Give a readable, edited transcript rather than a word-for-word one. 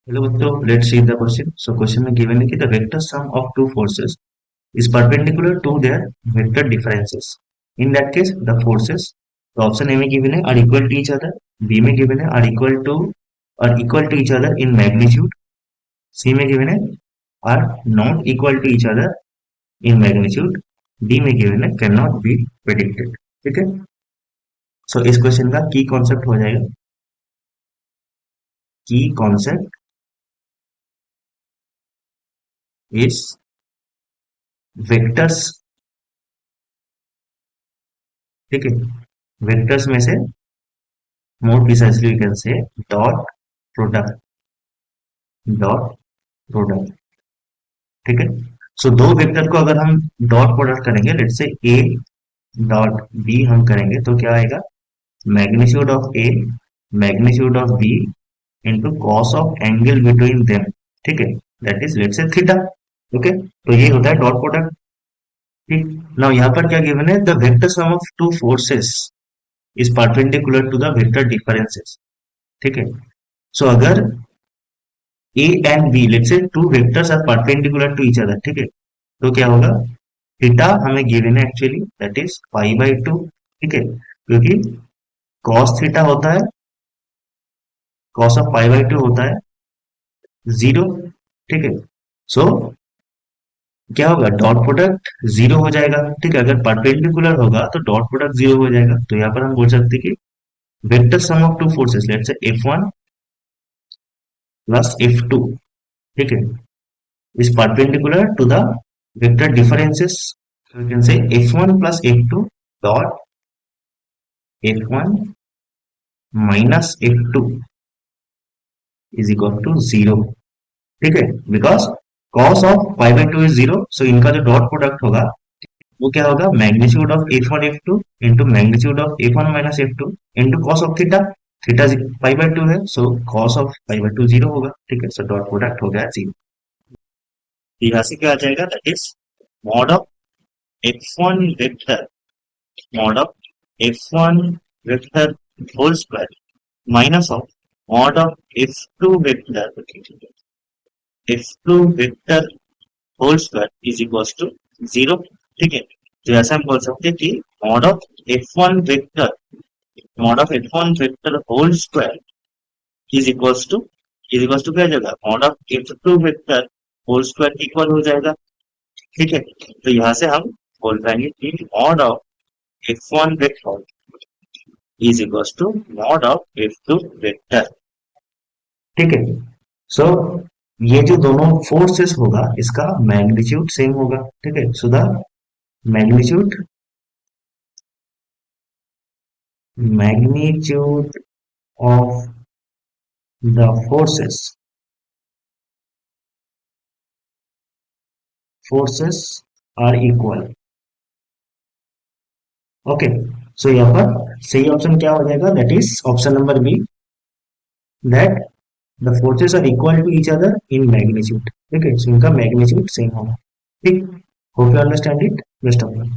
Hello बच्चों, let's see the question. So question में given है कि the vector sum of two forces is perpendicular to their vector differences. In that case, the forces, तो option A में given है are equal to each other, B में given है are equal to each other in magnitude, C में given है are not equal to each other in magnitude, D में given है cannot be predicted. ठीक है. So इस क्वेश्चन का की कॉन्सेप्ट हो जाएगा, की कॉन्सेप्ट इज वेक्टर्स. ठीक है, वेक्टर्स में से more precisely we can say dot product. Dot product. ठीक है. सो दो वेक्टर को अगर हम डॉट प्रोडक्ट करेंगे, let's say A dot B हम करेंगे, तो क्या आएगा? Magnitude of A magnitude of B into cos of angle between them. ठीक है, that is let's say theta. Okay, तो ये होता है डॉट प्रोडक्ट. ठीक. नाउ यहाँ पर क्या गिवन है? The vector sum of two forces is perpendicular to the vector differences. ठीक है. सो अगर A and B, let's say two vectors are perpendicular to each other. ठीक है, तो क्या होगा? थीटा हमें गिवन है actually, that is pi by to. ठीक है, क्योंकि cos थीटा होता है, cos of pi by to होता है जीरो. ठीक है. सो क्या होगा? डॉट प्रोडक्ट जीरो हो जाएगा. ठीक है, अगर परपेंडिकुलर होगा तो डॉट प्रोडक्ट जीरो हो जाएगा. तो यहाँ पर हम बोल सकते हैं कि vector sum of two forces, let's say F1 plus F2, ठीक है, is perpendicular to the vector differences. So we can say F1 plus F2 dot F1 minus F2 is equal to zero. ठीक है, because cos of pi by two is zero. So इनका जो dot product होगा वो क्या होगा? Magnitude of F1 F2 into magnitude of F1 minus F2 into cos of theta. Theta pi by two है, so cos of pi by two zero होगा. ठीक है, सो डॉट प्रोडक्ट हो गया जीरो. यहाँ से क्या आ जाएगा? That is mod of F1 vector mod of F1 vector whole square minus of mod of F2 vector whole square is equals to zero. ठीक है, तो ऐसा हम बोल सकते हैं कि mod of F1 vector whole square is equals to क्या जाएगा? mod of F2 vector whole square equal हो जाएगा. ठीक है, तो यहाँ से हम बोल पाएंगे कि mod of F1 vector is equals to mod of F2 vector. ठीक है. सो ये जो दोनों फोर्सेस होगा इसका मैग्नीट्यूड सेम होगा. ठीक है, so the magnitude of the forces are equal. Okay, so यहाँ पर सही ऑप्शन क्या हो जाएगा? That is option number B, that the forces are equal to each other in magnitude. ठीक है, सो इनका मैग्नीट्यूड सेम होगा. ठीक, hope you understand it. Best of luck.